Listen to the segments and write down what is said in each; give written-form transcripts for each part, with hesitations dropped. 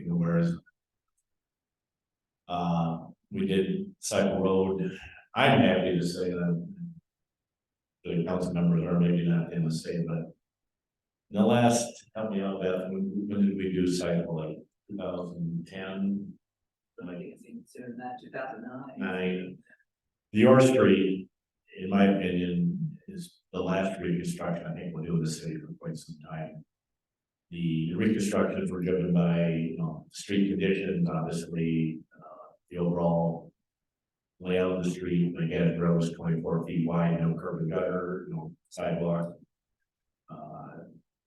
you aware is, we did Cycle Road. I'm happy to say that the council members are maybe not in the state, but in the last, help me out, Beth, when did we do Cycle, like 2010? I think it's even sooner than that, 2009. The York Street, in my opinion, is the last reconstruction I think we'll do in the city for quite some time. The reconstructions were driven by, street conditions, obviously, the overall layout of the street. Again, roads 24 feet wide, no curb and gutter, sidewalk.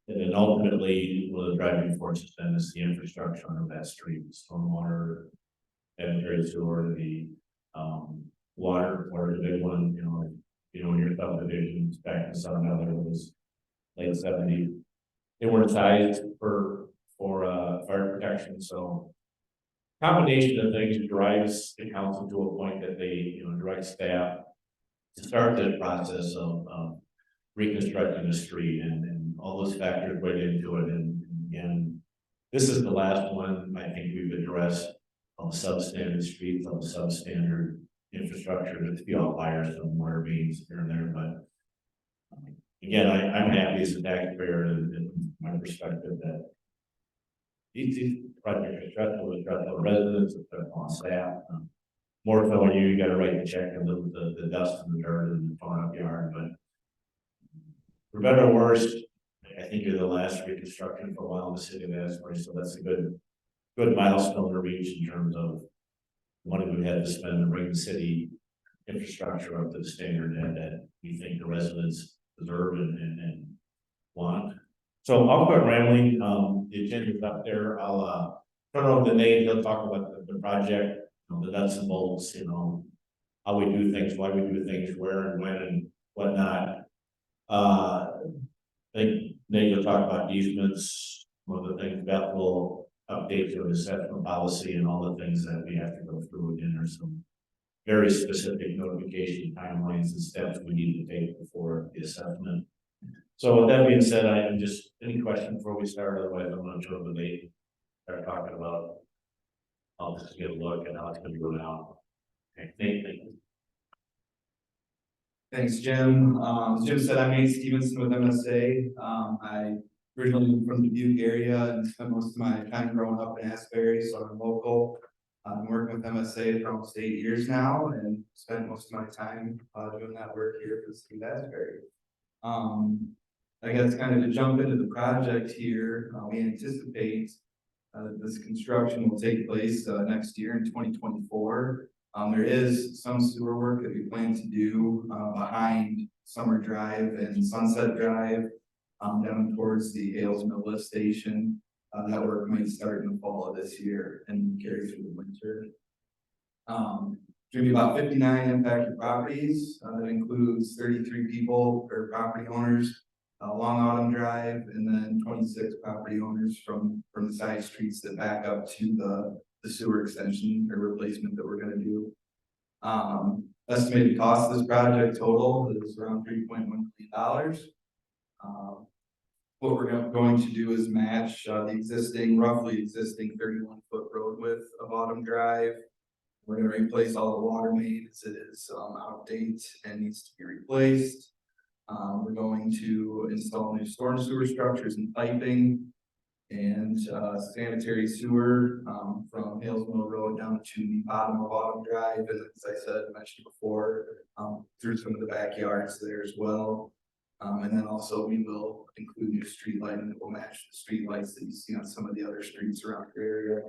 And then ultimately, one of the driving forces then is the infrastructure of that street, stormwater, sanitary sewer, the water is a big one. In your subdivisions back in Southern Valley, it was late 70s. They weren't sized for fire protection, so combination of things drives the council to a point that they direct staff to start this process of reconstructing the street, and all those factors went into it. And this is the last one I think we've addressed on the substandard streets, on the substandard infrastructure. There's a few outliers, some water mains here and there, but again, I'm happy as a taxpayer and my perspective that these projects are stressful, it's stressful on residents, it's stressful on staff. More so on you got to write the check and live with the dust and the dirt and the torn up yard. But for better or worse, I think you're the last reconstruction for a while in the city of Asbury, so that's a good milestone to reach in terms of money we had to spend to bring the city infrastructure up to the standard that we think the residents deserve and want. So I'll quit rambling. The agenda's up there. I'll turn it over to Nate. He'll talk about the project, the nuts and bolts, how we do things, why we do things, where and when and whatnot. I think Nate will talk about easements, one of the things Beth will update to assessment policy and all the things that we have to go through. Again, there's some very specific notification timelines and steps we need to take before the assessment. So with that being said, I am just any question before we start, otherwise I'm going to turn to Nate, start talking about how this is going to look and how it's going to go down. Okay, Nate, thank you. Thanks, Jim. As Jim said, I'm Nate Stevenson with MSA. I originally from the Dubuque area and spent most of my time growing up in Asbury, so I'm local. I'm working with MSA for almost 8 years now and spent most of my time doing that work here for the city of Asbury. I guess kind of to jump into the project here, we anticipate that this construction will take place next year in 2024. There is some sewer work that we plan to do behind Summer Drive and Sunset Drive down towards the Hales Mill lift station. That work might start in the fall of this year and carry through the winter. There's going to be about 59 impacted properties. That includes 33 people or property owners along Autumn Drive, and then 26 property owners from the side streets that back up to the sewer extension or replacement that we're going to do. Estimated cost of this project total is around $3.1 million. What we're going to do is match the roughly existing 31-foot road width of Autumn Drive. We're going to replace all the water mains. It is out of date and needs to be replaced. We're going to install new storm sewer structures and piping and sanitary sewer from Hales Mill Road down to the bottom of Autumn Drive, and as I said, mentioned before, through some of the backyards there as well. And then also we will include new street lighting that will match the street lights that you see on some of the other streets around your area.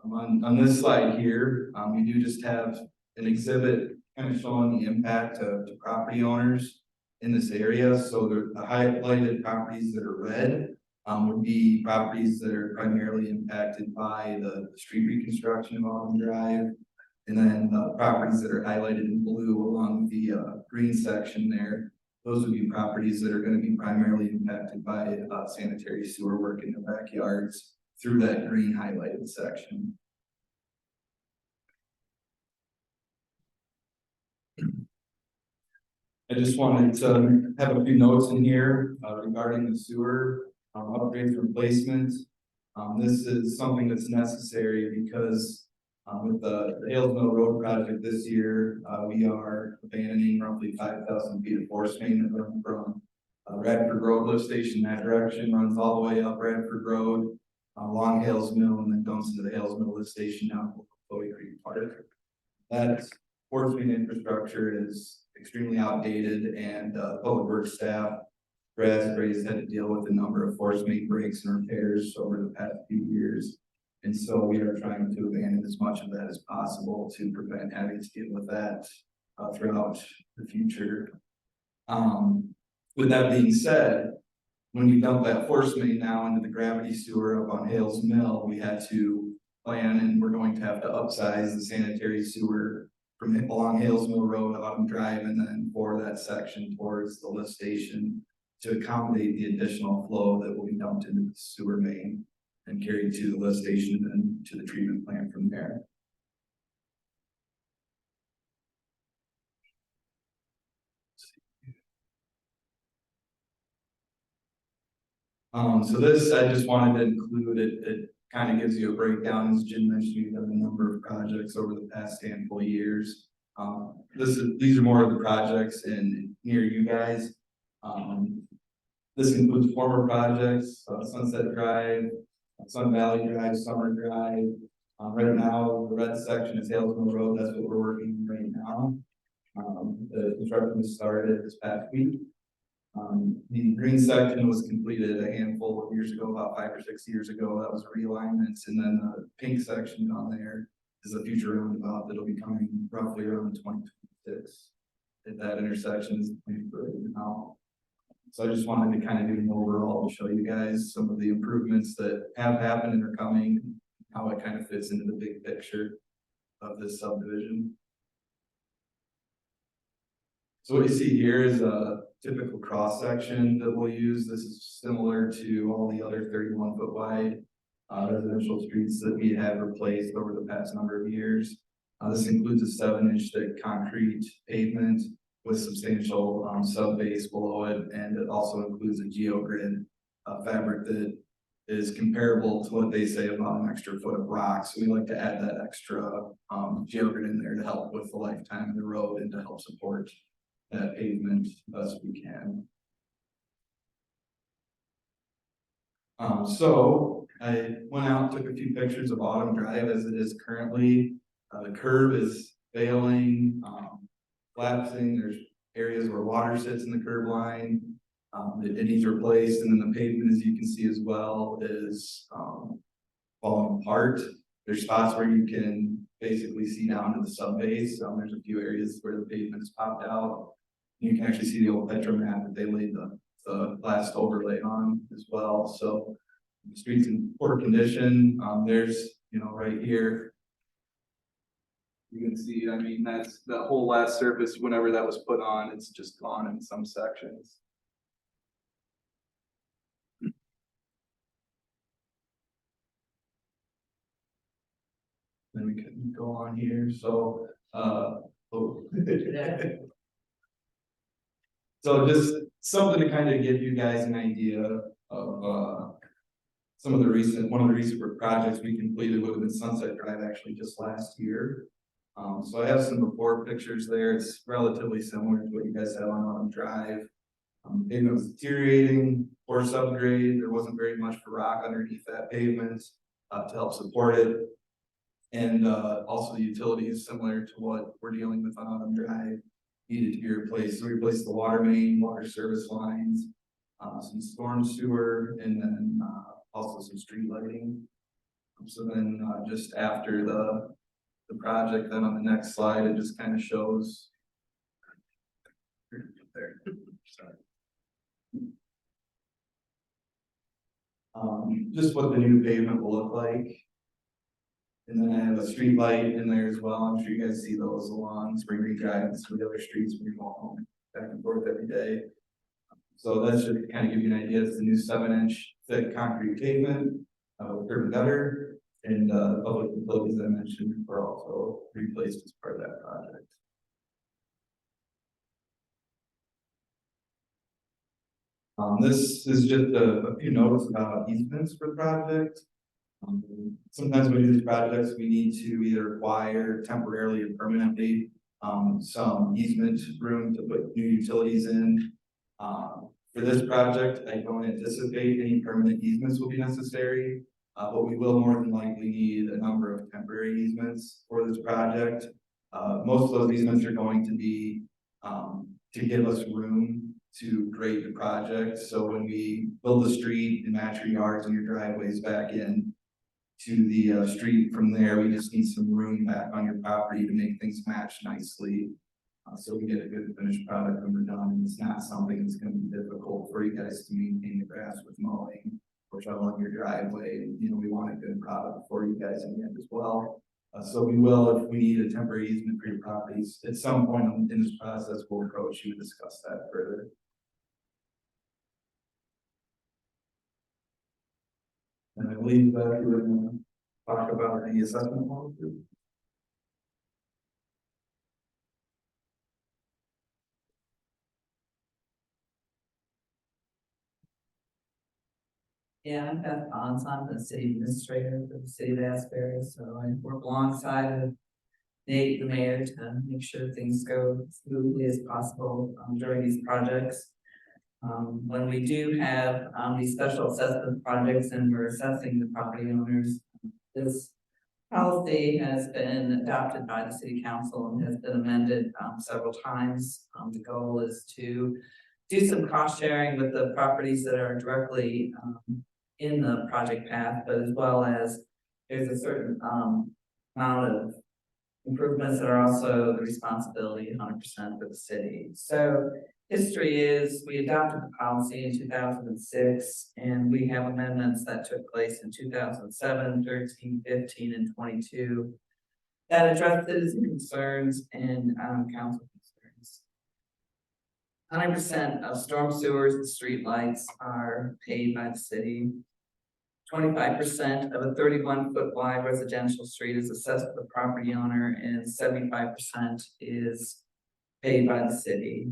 On this slide here, we do just have an exhibit kind of showing the impact to property owners in this area. So the highlighted properties that are red would be properties that are primarily impacted by the street reconstruction of Autumn Drive. And then properties that are highlighted in blue along the green section there, those would be properties that are going to be primarily impacted by sanitary sewer work in their backyards through that green highlighted section. I just wanted to have a few notes in here regarding the sewer upgrades replacement. This is something that's necessary because with the Hales Mill Road project this year, we are abandoning roughly 5,000 feet of force main that run from Radford Road lift station that direction, runs all the way up Radford Road, along Hales Mill, and then dumps into the Hales Mill lift station down Chloe Creek Park. That force main infrastructure is extremely outdated, and public works staff, Raspberries had to deal with a number of force main breaks and repairs over the past few years. And so we are trying to abandon as much of that as possible to prevent having to deal with that throughout the future. With that being said, when you dump that force main now into the gravity sewer up on Hales Mill, we had to plan, and we're going to have to upsize the sanitary sewer from along Hales Mill Road, Autumn Drive, and then for that section towards the lift station to accommodate the additional flow that will be dumped into the sewer main and carried to the lift station and to the treatment plant from there. So this, I just wanted to include it. It kind of gives you a breakdown. As Jim mentioned, we've done a number of projects over the past handful of years. These are more of the projects in near you guys. This includes former projects, Sunset Drive, Sun Valley Drive, Summer Drive. Right now, the red section is Hales Mill Road. That's what we're working right now. The construction was started this past week. The green section was completed a handful of years ago, about 5 or 6 years ago. That was realignments, and then the pink section down there is a future roundabout that'll be coming roughly around 2026. At that intersection is planned for right now. So I just wanted to kind of do an overall to show you guys some of the improvements that have happened and are coming, how it kind of fits into the big picture of this subdivision. So what you see here is a typical cross section that we'll use. This is similar to all the other 31-foot wide residential streets that we have replaced over the past number of years. This includes a 7-inch thick concrete pavement with substantial sub base below it, and it also includes a geogrid fabric that is comparable to what they say about an extra foot of rock. So we like to add that extra geogrid in there to help with the lifetime of the road and to help support that pavement best we can. So I went out and took a few pictures of Autumn Drive as it is currently. The curb is failing, collapsing. There's areas where water sits in the curb line. It needs replaced, and then the pavement, as you can see as well, is falling apart. There's spots where you can basically see down to the sub base. There's a few areas where the pavement has popped out. You can actually see the old Petromat that they laid the last overlay on as well. So the street's in poor condition. There's, right here, you can see, I mean, that's the whole last surface, whenever that was put on, it's just gone in some sections. Then we can go on here. So, so just something to kind of give you guys an idea of one of the recent projects we completed would have been Sunset Drive actually just last year. So I have some before pictures there. It's relatively similar to what you guys have on Autumn Drive. Pavement was deteriorating, course upgrade. There wasn't very much for rock underneath that pavement to help support it. And also the utilities, similar to what we're dealing with on Autumn Drive, needed to be replaced. So we replaced the water main, water service lines, some storm sewer, and then also some street lighting. So then just after the project, then on the next slide, it just kind of shows there. Sorry. Just what the new pavement will look like. And then I have a street light in there as well. I'm sure you guys see those along Spring Creek Drive and some of the other streets when you walk home back and forth every day. So that should kind of give you an idea. It's the new 7-inch thick concrete pavement with curb and gutter, and public utilities I mentioned were also replaced as part of that project. This is just a few notes about easements for the project. Sometimes when we do these projects, we need to either acquire temporarily or permanently some easement room to put new utilities in. For this project, I don't anticipate any permanent easements will be necessary, but we will more than likely need a number of temporary easements for this project. Most of those easements are going to be to give us room to grade the project. So when we build the street and match your yards and your driveways back in to the street from there, we just need some room back on your property to make things match nicely. So we get a good finished product when we're done, and it's not something that's gonna be difficult for you guys to maintain the grass with mowing or shoveling your driveway. You know, we want a good product for you guys in the end as well. So we will, if we need a temporary easement for your properties, at some point in this process, we'll approach you to discuss that further. And I believe that you were gonna talk about the assessment policy. Yeah, I'm Beth Bonds, I'm the city administrator for the city of Asbury, so I work alongside of Nate, the mayor, to make sure things go smoothly as possible during these projects. When we do have these special assessment projects and we're assessing the property owners, this policy has been adopted by the city council and has been amended several times. The goal is to do some cost sharing with the properties that are directly in the project path, but as well as there's a certain amount of improvements that are also the responsibility 100% for the city. So history is we adopted the policy in 2006, and we have amendments that took place in 2007, 13, 15, and 22 that address citizen concerns and council concerns. 100% of storm sewers and streetlights are paid by the city. 25% of a 31-foot wide residential street is assessed to the property owner, and 75% is paid by the city.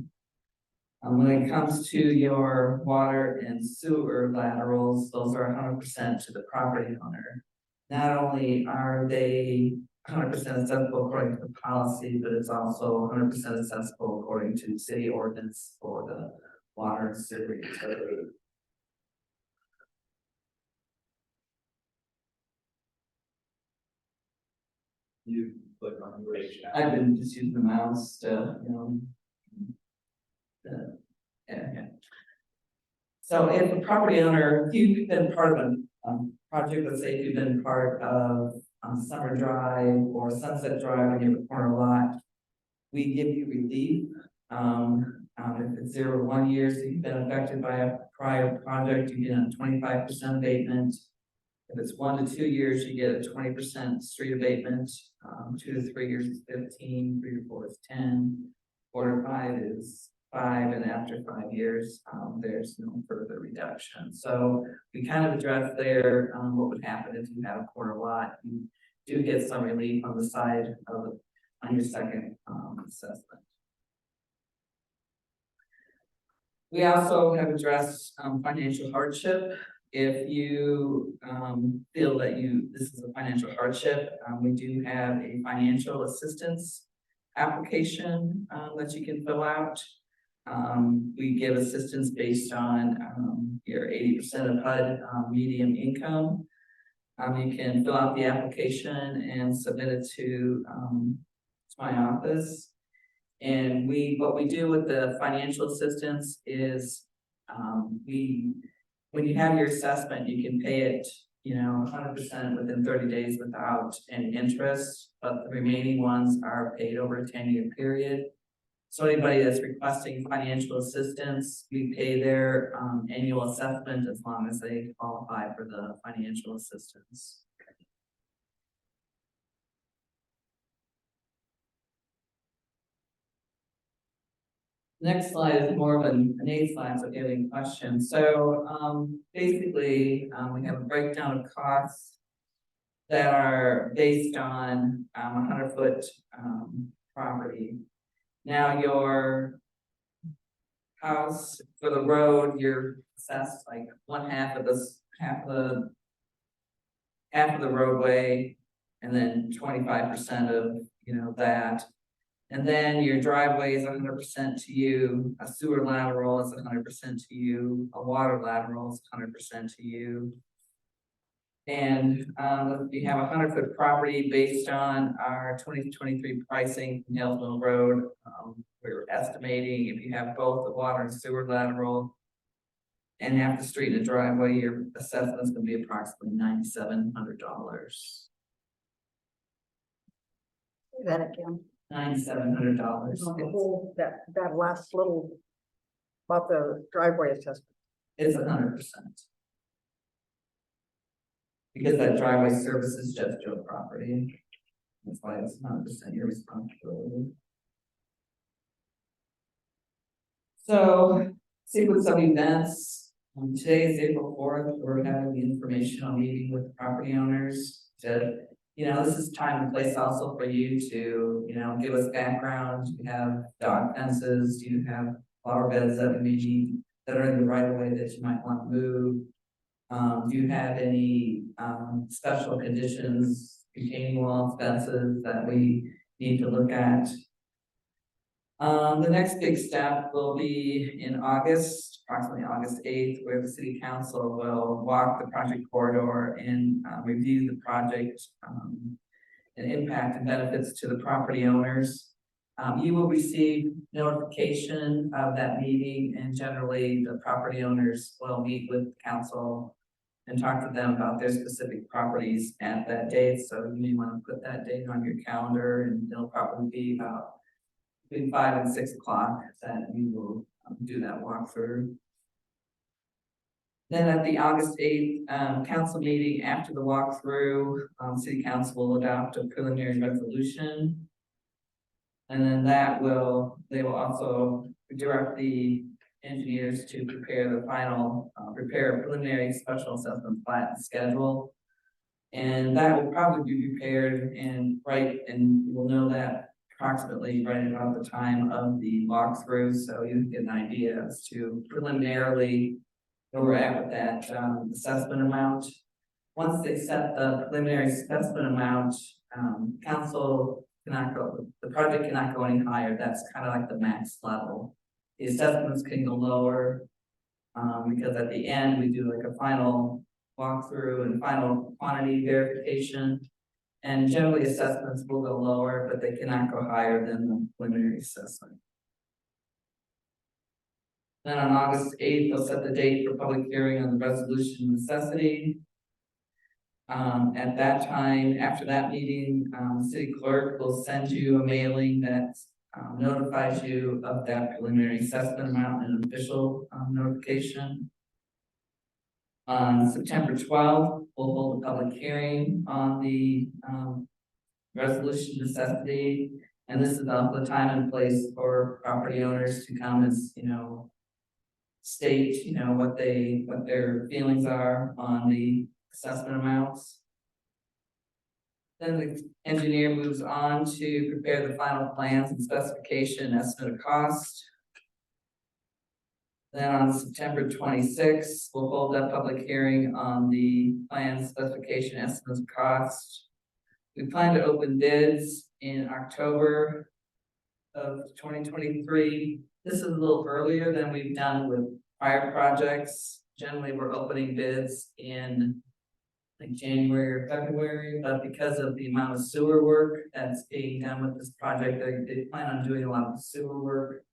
When it comes to your water and sewer laterals, those are 100% to the property owner. Not only are they 100% accessible according to the policy, but it's also 100% accessible according to city ordinance for the water and sewer utility. You click on your page. I've been just using the mouse to, yeah. So if a property owner, if you've been part of a project, let's say if you've been part of Summer Drive or Sunset Drive and you have a corner lot, we give you relief. If it's 0 to 1 year, so you've been affected by a prior project, you get a 25% abatement. If it's 1 to 2 years, you get a 20% street abatement. 2 to 3 years is 15, 3 to 4 is 10, 4 to 5 is 5, and after 5 years, there's no further reduction. So we kind of addressed there what would happen if you have a corner lot. You do get some relief on the side of on your second assessment. We also have addressed financial hardship. If you feel that this is a financial hardship, we do have a financial assistance application that you can fill out. We give assistance based on your 80% of HUD median income. You can fill out the application and submit it to my office. And what we do with the financial assistance is when you have your assessment, you can pay it, 100% within 30 days without any interest, but the remaining ones are paid over a 10-year period. So anybody that's requesting financial assistance, we pay their annual assessment as long as they qualify for the financial assistance. Next slide is more of an A slide, so if you have any questions. So basically, we have a breakdown of costs that are based on a 100-foot property. Now your house, for the road, you're assessed like one half of this, half of the roadway, and then 25% of, that. And then your driveway is 100% to you, a sewer lateral is 100% to you, a water lateral is 100% to you. And we have a 100-foot property based on our 2023 pricing from Hillsville Road. We're estimating if you have both the water and sewer lateral and half the street and a driveway, your assessment is going to be approximately $9,700. Say that again. $9,700. The whole, that last little, about the driveway assessment. It's 100%. Because that driveway services just your property. That's why it's 100% your responsibility. So, sequence of events. Today is April 4th. We're having the informational meeting with property owners to, this is time and place also for you to, give us background. You have dog fences, you have flower beds that we need that are in the right of way that you might want to move. Do you have any special conditions, retaining wall fences that we need to look at? The next big step will be in August, approximately August 8th, where the city council will walk the project corridor and review the project and impact and benefits to the property owners. You will receive notification of that meeting, and generally the property owners will meet with council and talk to them about their specific properties at that date. So you may want to put that date on your calendar, and it'll probably be about between 5 and 6 o'clock that you will do that walkthrough. Then at the August 8th council meeting, after the walkthrough, city council will adopt a preliminary resolution. And then they will also direct the engineers to prepare prepare a preliminary special assessment plat schedule. And that will probably be prepared and we'll know that approximately right about the time of the walkthrough, so you can get an idea as to preliminarily where we're at with that assessment amount. Once they set the preliminary assessment amount, council cannot go, the project cannot go any higher. That's kind of like the max level. The assessments can go lower because at the end we do like a final walkthrough and final quantity verification. And generally assessments will go lower, but they cannot go higher than the preliminary assessment. Then on August 8th, they'll set the date for public hearing on the resolution of necessity. At that time, after that meeting, the city clerk will send you a mailing that notifies you of that preliminary assessment amount and official notification. On September 12th, we'll hold a public hearing on the resolution necessity, and this is also the time and place for property owners to come and, state, what their feelings are on the assessment amounts. Then the engineer moves on to prepare the final plans and specification estimate of cost. Then on September 26th, we'll hold that public hearing on the plan specification estimates of cost. We plan to open bids in October of 2023. This is a little earlier than we've done with prior projects. Generally, we're opening bids in like January or February, but because of the amount of sewer work that's being done with this project, they plan on doing a lot of sewer work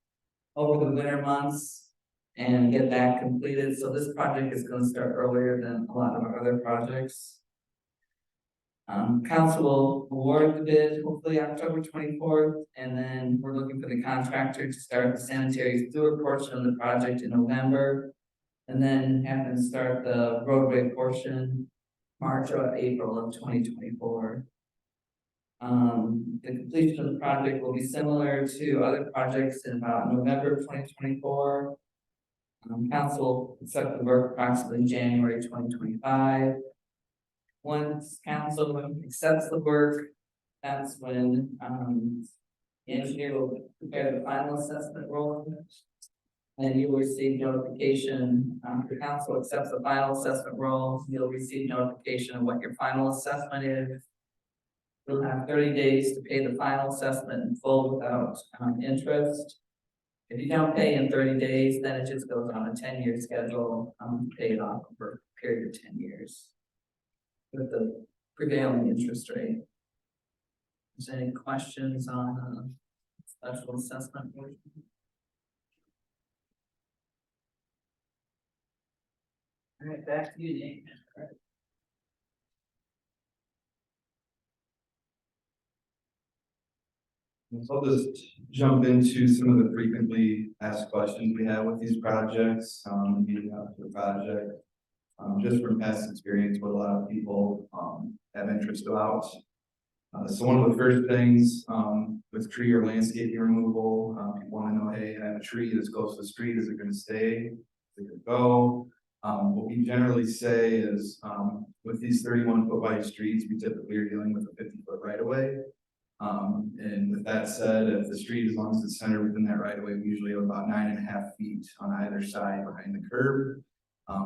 over the winter months and get that completed. So this project is going to start earlier than a lot of our other projects. Council will award the bid hopefully October 24th, and then we're looking for the contractor to start the sanitary sewer portion of the project in November, and then have them start the roadway portion March or April of 2024. The completion of the project will be similar to other projects in about November 2024. Council will start the work approximately January 2025. Once council accepts the work, that's when the engineer will prepare the final assessment roll. And you will receive notification, the council accepts the final assessment roll, you'll receive notification of what your final assessment is. You'll have 30 days to pay the final assessment in full without, interest. If you don't pay in 30 days, then it just goes on a 10-year schedule, pay it off over a period of 10 years. With the prevailing interest rate. Is there any questions on, special assessment? All right, back to you, Nate. So I'll just jump into some of the frequently asked questions we have with these projects, leading up to the project. Just from past experience, what a lot of people, have interest about. So one of the first things, with tree or landscaping removal, people wanna know, hey, I have a tree that's close to the street, is it gonna stay? Is it gonna go? What we generally say is, with these 31-foot wide streets, we typically are dealing with a 50-foot right of way. And with that said, if the street, as long as it's centered within that right of way, we usually have about 9.5 feet on either side behind the curb.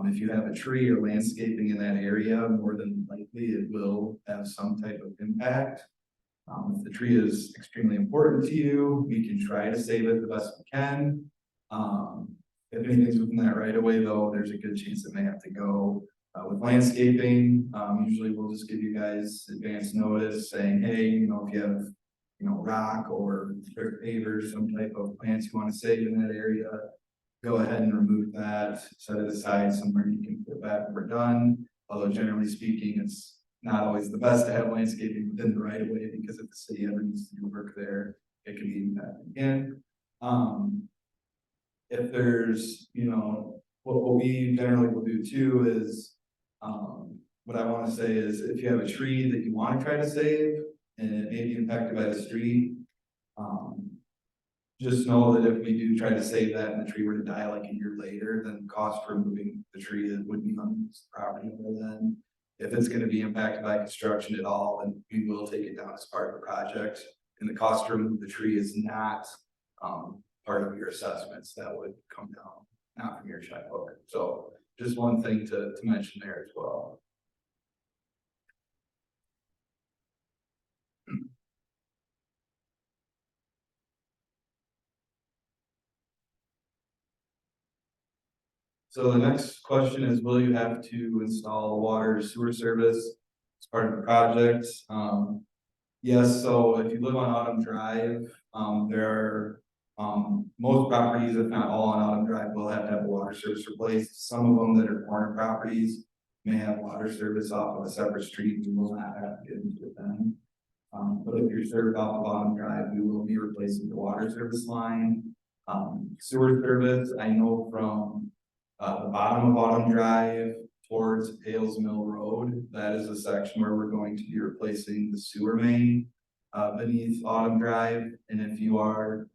If you have a tree or landscaping in that area, more than likely it will have some type of impact. If the tree is extremely important to you, we can try to save it the best we can. If anything's within that right of way though, there's a good chance it may have to go. With landscaping, usually we'll just give you guys advance notice saying, hey, you know, if you have, you know, rock or brick pavers, some type of plants you want to save in that area, go ahead and remove that, set it aside somewhere you can put it back when we're done. Although generally speaking, it's not always the best to have landscaping within the right of way, because if the city ever needs to do work there, it can be impacted again. If there's, you know, what we generally will do too is, what I want to say is if you have a tree that you want to try to save and it may be impacted by the street, just know that if we do try to save that and the tree were to die like a year later, then the cost for removing the tree would be on the property owner then. If it's going to be impacted by construction at all, then we will take it down as part of the project. And the cost to remove the tree is not part of your assessments. That would come down, not from your checkbook. So just one thing to mention there as well. So the next question is, will you have to install water sewer service as part of the project? Yes, so if you live on Autumn Drive, there are, most properties, if not all on Autumn Drive, will have to have a water service replaced. Some of them that are corner properties may have water service off of a separate street, we will not have to get into it then. But if you're served off of Autumn Drive, we will be replacing the water service line. Sewer service, I know from the bottom of Autumn Drive towards Hales Mill Road, that is a section where we're going to be replacing the sewer main beneath Autumn Drive. And if you are,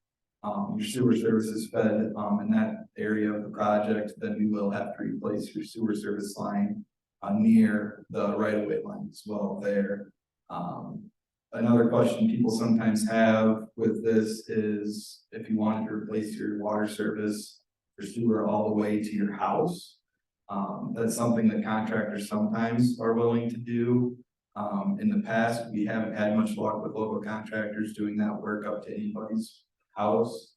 your sewer service is fed in that area of the project, then we will have to replace your sewer service line near the right-of-way line as well there. Another question people sometimes have with this is if you wanted to replace your water service or sewer all the way to your house. That's something that contractors sometimes are willing to do. In the past, we haven't had much luck with local contractors doing that work up to anybody's house.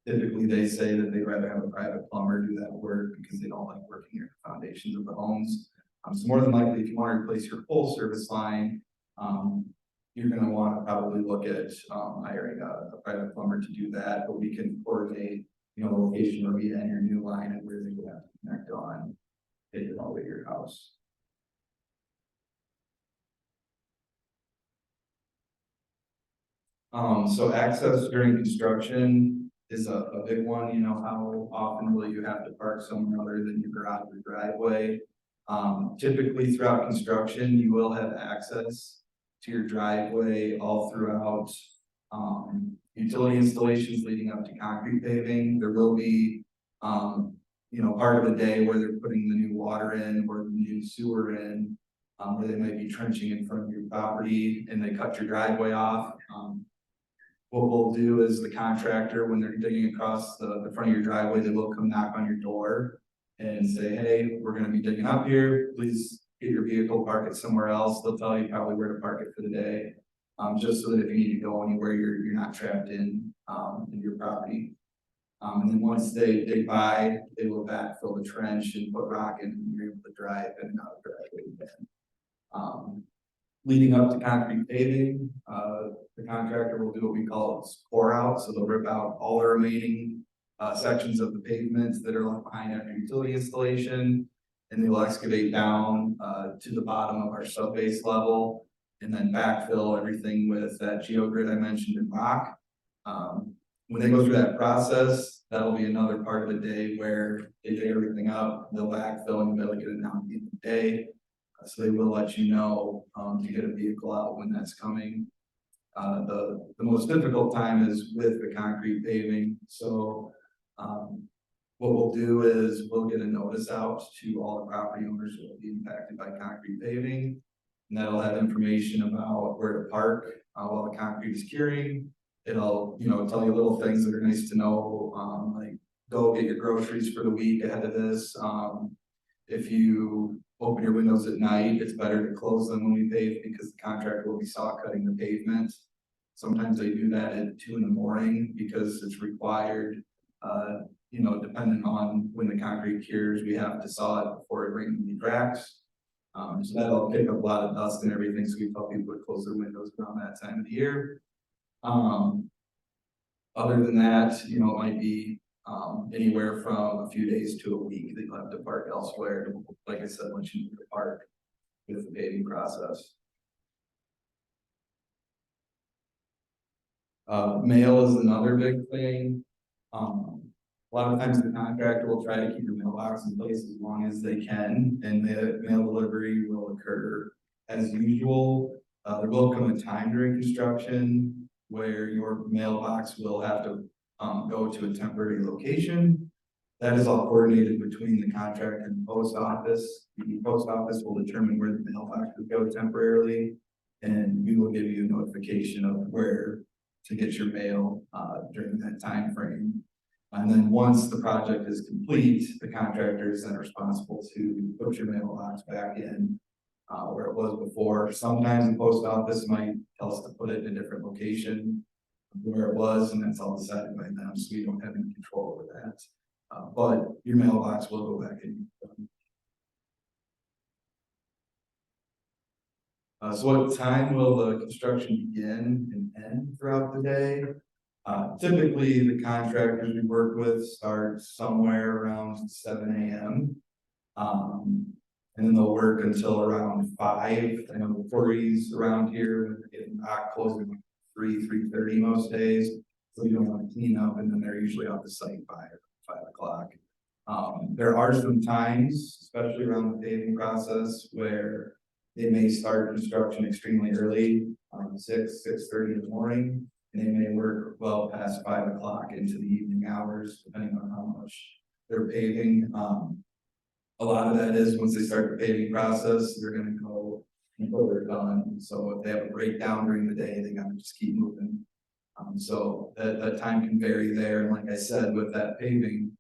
Typically, they say that they'd rather have a private plumber do that work because they don't like working near the foundations of the homes. So more than likely, if you want to replace your full service line, you're going to want to probably look at hiring a private plumber to do that, but we can coordinate, you know, the location where we end your new line and where they would have to connect on, take it all the way to your house. So access during construction is a big one. You know, how often will you have to park somewhere other than your garage or driveway? Typically throughout construction, you will have access to your driveway all throughout utility installations leading up to concrete paving. There will be, you know, part of the day where they're putting the new water in or the new sewer in, where they might be trenching in front of your property and they cut your driveway off. what we'll do is the contractor, when they're digging across the front of your driveway, they will come knock on your door and say, hey, we're gonna be digging up here, please get your vehicle, park it somewhere else. They'll tell you probably where to park it for the day. Just so that if you need to go anywhere, you're not trapped in your property. And then once they dig by, they will backfill the trench and put rock in, and you're able to drive in and out of the driveway again. Leading up to concrete paving, the contractor will do what we call core out, so they'll rip out all the remaining sections of the pavements that are left behind after utility installation, and they will excavate down to the bottom of our sub-base level, and then backfill everything with that geogrid I mentioned in rock. When they go through that process, that'll be another part of the day where they dig everything up, they'll backfill, and they'll get it down at the end of the day. So they will let you know to get a vehicle out when that's coming. The most difficult time is with the concrete paving. So what we'll do is we'll get a notice out to all the property owners who will be impacted by concrete paving. And that'll have information about where to park while the concrete is curing. It'll, tell you little things that are nice to know, like go get your groceries for the week ahead of this. If you open your windows at night, it's better to close them when we pave because the contractor will be saw cutting the pavement. Sometimes they do that at 2 a.m. because it's required. Depending on when the concrete cures, we have to saw it before it brings any cracks. So that'll pick up a lot of dust and everything. So we tell people to close their windows around that time of the year. Other than that, it might be anywhere from a few days to a week that you'll have to park elsewhere. Like I said, once you need to park with the paving process. Mail is another big thing. A lot of times the contractor will try to keep your mailbox in place as long as they can, and the mail delivery will occur as usual. There will come a time during construction where your mailbox will have to go to a temporary location. That is all coordinated between the contractor and the post office. The post office will determine where the mailbox will go temporarily, and we will give you a notification of where to get your mail during that time frame. And then once the project is complete, the contractor is then responsible to put your mailbox back in where it was before. Sometimes the post office might tell us to put it in a different location where it was, and that's all decided by them, so we don't have any control over that. But your mailbox will go back in. So what time will the construction begin and end throughout the day? Typically, the contractors we work with start somewhere around 7 a.m. And then they'll work until around 5. I know the quarries around here getting back closing like 3:30 most days. So you don't want to clean up, and then they're usually off the site by 5 o'clock. There are some times, especially around the paving process, where they may start construction extremely early, 6:30 in the morning, and they may work well past 5 o'clock into the evening hours, depending on how much they're paving. A lot of that is once they start the paving process, they're gonna go until they're done. So if they have a breakdown during the day, they gotta just keep moving. So that time can vary there. And like I said, with that paving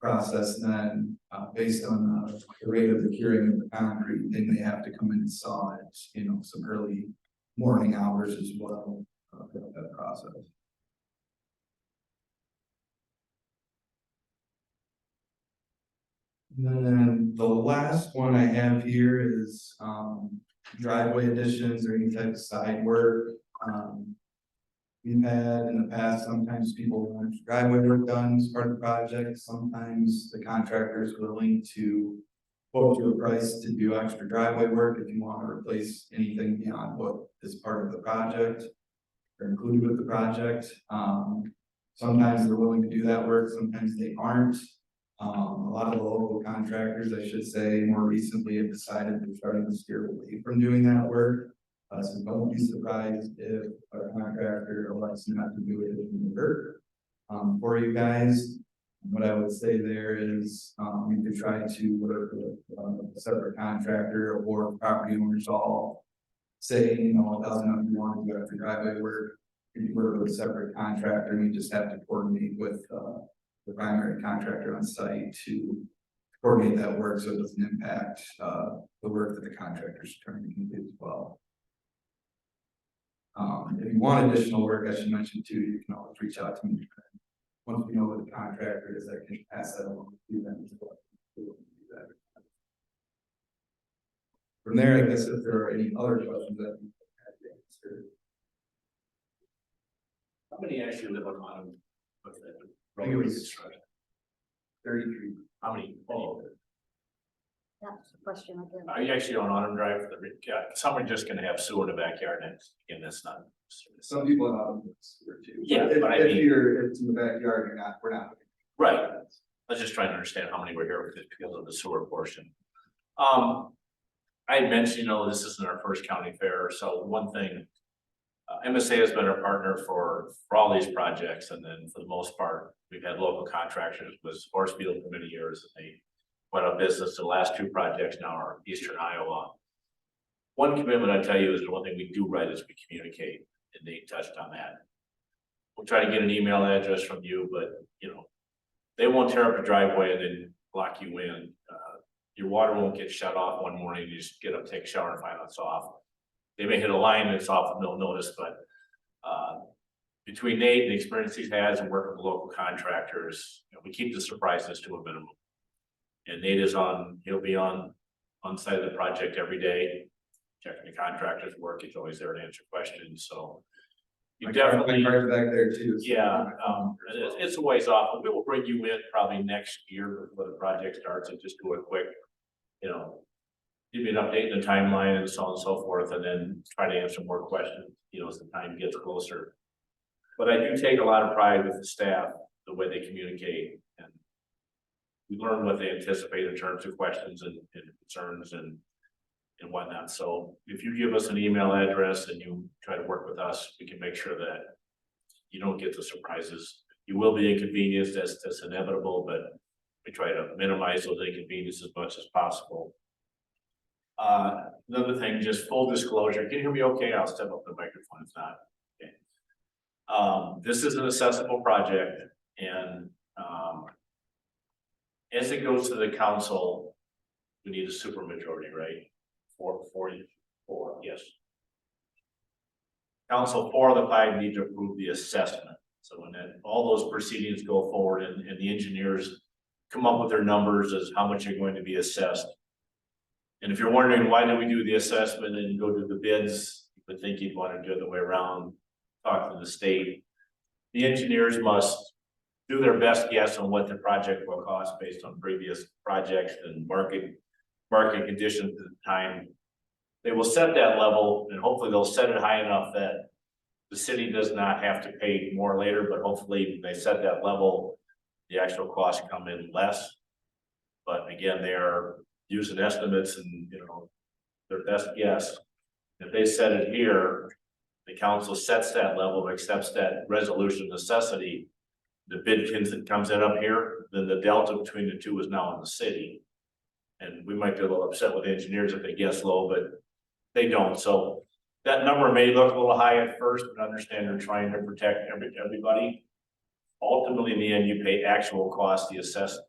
process, then based on the rate of the curing of the concrete, they may have to come in and saw it, some early morning hours as well for that process. And then the last one I have here is driveway additions or any type of side work. We've had in the past, sometimes people want driveway work done as part of the project. Sometimes the contractor is willing to quote you a price to do extra driveway work if you want to replace anything beyond what is part of the project or included with the project. Sometimes they're willing to do that work, sometimes they aren't. A lot of the local contractors, I should say, more recently have decided they're starting to steer away from doing that work. So don't be surprised if a contractor elects not to do it in the work for you guys. What I would say there is you could try to work with a separate contractor or property owners all say, it doesn't know if you want to do after driveway work. you work with a separate contractor, and you just have to coordinate with, the primary contractor on site to coordinate that work, so it doesn't impact, the work that the contractor's trying to complete as well. If you want additional work, I should mention too, you can always reach out to me. Once we know what the contractor is, I can pass that along to them as well. From there, I guess if there are any other questions that you have to answer. How many actually live on Autumn? I think it was 33. How many? Oh, That's the question again. are you actually on Autumn Drive? Some are just gonna have sewer in the backyard, and again, that's not. Some people have sewer too. Yeah, If, but I if mean- you're, if it's in the backyard, we're not. Right. I was just trying to understand how many were here because of the sewer portion. I had mentioned, this isn't our first county fair, so one thing. MSA has been our partner for all these projects, and then for the most part, we've had local contractors with Horsfield for many years, and they went out of business. The last two projects now are Eastern Iowa. One commitment I tell you is the one thing we do right is we communicate, and they touched on that. We'll try to get an email address from you, but they won't tear up your driveway and then block you in. Your water won't get shut off one morning. You just get up, take a shower, and find out it's off. They may hit a line and it's off with no notice, but between Nate and the experience he has and working with local contractors, we keep the surprises to a minimum. And Nate is he'll be on site of the project every day, checking the contractor's work. He's always there to answer questions. So you definitely. My car's back there too. So Yeah, it's a ways off, but we will bring you in probably next year before the project starts and just do a quick, give you an update in the timeline and so on and so forth, and then try to answer more questions, as the time gets closer. But I do take a lot of pride with the staff, the way they communicate, and we learn what they anticipate in terms of questions and concerns and whatnot. So if you give us an email address and you try to work with us, we can make sure that you don't get the surprises. You will be inconvenienced, that's inevitable, but we try to minimize those inconveniences as much as possible. Another thing, just full disclosure, can you hear me okay? I'll step up the microphone if not. Okay. This is an accessible project, and as it goes to the council, we need a supermajority, right? 4, yes. Council 4 of the 5 need to approve the assessment. So when all those proceedings go forward and the engineers come up with their numbers as how much you're going to be assessed. And if you're wondering why do we do the assessment and go to the bids, you would think you'd want to do it the way around, talk to the state. The engineers must do their best guess on what the project will cost based on previous projects and market conditions at the time. They will set that level, and hopefully they'll set it high enough that the city does not have to pay more later, but hopefully they set that level, the actual costs come in less. But again, they are using estimates and their best guess. If they set it here, the council sets that level, accepts that resolution necessity. The bid comes in up here, then the delta between the two is now in the city. And we might be a little upset with engineers if they guess low, but they don't. So that number may look a little high at first, but understand they're trying to protect everybody. Ultimately, in the end, you pay actual cost, the assessed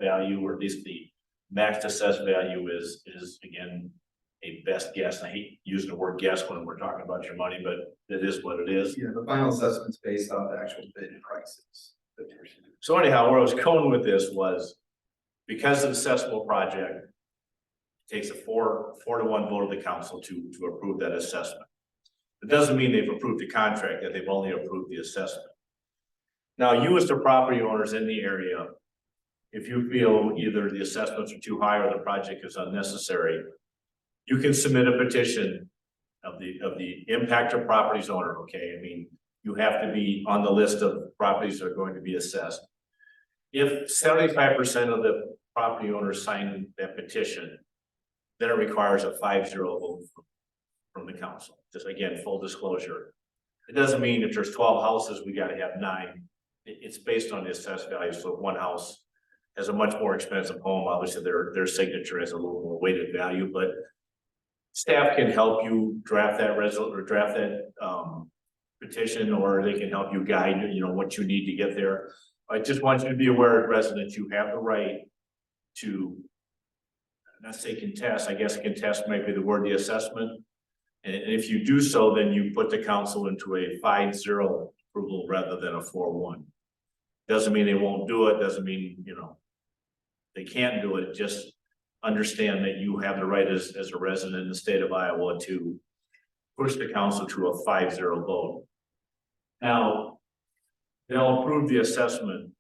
value, or at least the max assessed value is again a best guess. I hate using the word guess when we're talking about your money, but it is what it is. Yeah, the final assessment's based off the actual bid prices. So anyhow, where I was going with this was because of the accessible project, it takes a 4-to-1 vote of the council to approve that assessment. It doesn't mean they've approved the contract, that they've only approved the assessment. Now, you as the property owners in the area, if you feel either the assessments are too high or the project is unnecessary, you can submit a petition of the impacted properties owner, okay? I mean, you have to be on the list of properties that are going to be assessed. If 75% of the property owners sign that petition, then it requires a 5-0 vote from the council. Just again, full disclosure. It doesn't mean if there's 12 houses, we gotta have 9. It's based on the assessed value. So if one house has a much more expensive home, obviously their signature has a little more weighted value, but staff can help you draft that petition, or they can help you guide, you know, what you need to get there. I just want you to be aware, residents, you have the right to, not say contest, I guess contest might be the word, the assessment. And if you do so, then you put the council into a 5-0 approval rather than a 4-1. Doesn't mean they won't do it, doesn't mean, you know, they can't do it, just understand that you have the right as a resident in the state of Iowa to push the council to a 5-0 vote. Now, they'll approve the assessment.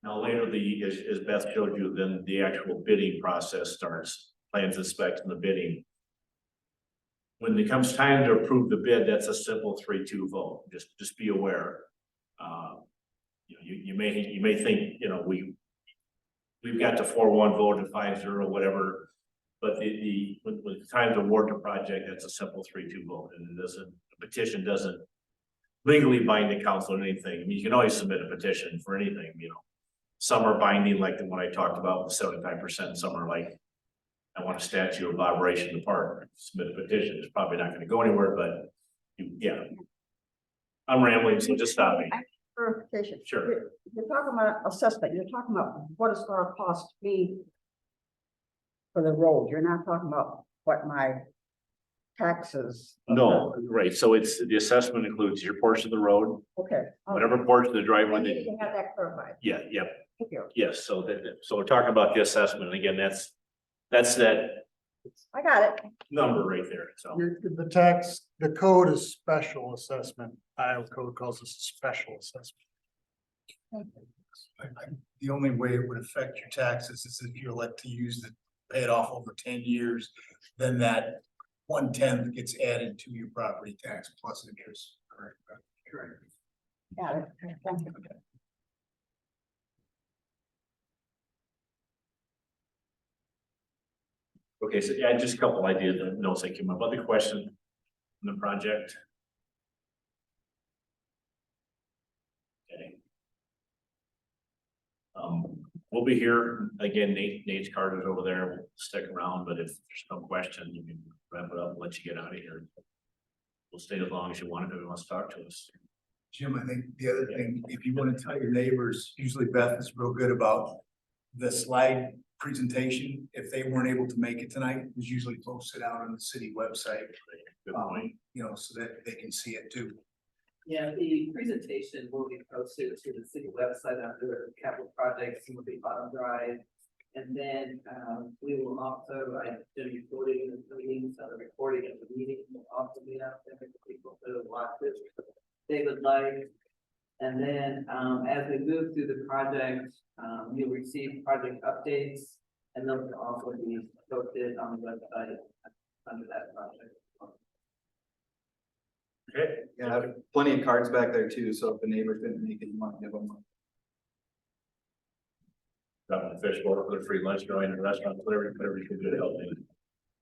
Now later, as Beth showed you, then the actual bidding process starts, plans, specs, and the bidding. When it comes time to approve the bid, that's a simple 3-2 vote. Just be aware. You may think, you know, we've got the 4-1 vote and 5-0, whatever. But when it's time to award the project, that's a simple 3-2 vote, and the petition doesn't legally bind the council on anything. I mean, you can always submit a petition for anything, you know. Some are binding, like the one I talked about, 75%. Some are like, I want a statue of operation in the park. Submit a petition. It's probably not going to go anywhere, but yeah. I'm rambling, so just stop me. Clarification. Sure. You're talking about assessment, you're talking about what it's gonna cost me for the road, you're not talking about what my taxes. No, right. So it's the assessment includes your portion of the road, Okay. whatever portion of the I driveway. need to have that clarified. Yeah, yep. Thank you. Yes, so we're talking about the assessment, and again, that's that I got it. number right there, so. The code is special assessment. Iowa code calls this a special assessment. The only way it would affect your taxes is if you elect to pay it off over 10 years, then that 1/10 gets added to your property tax plus interest. Correct. Got it. Thank you. Okay, so yeah, just a couple ideas, notes that came up, other question on the project. Okay. We'll be here again. Nate's card is over there. We'll stick around, but if there's no question, you can wrap it up and let you get out of here. We'll stay as long as you want if anyone wants to talk to us. Jim, I think the other thing, if you want to tell your neighbors, usually Beth is real good about the slide presentation. If they weren't able to make it tonight, it was usually posted out on the city website, Good point. you know, so that they can see it too. Yeah, the presentation will be posted to the city website under capital projects, will be bottom drive. And then we will also, I've been recording the meetings, the recording of the meeting will also be out there for people to watch this if they would like. And then as we move through the project, you'll receive project updates, and those will also be posted on the website under that project. Okay. Yeah, I have plenty of cards back there too, so if the neighbor couldn't make it, you want to give them one. Got the fish bowl for the free lunch going to the restaurant, whatever you can do to help me.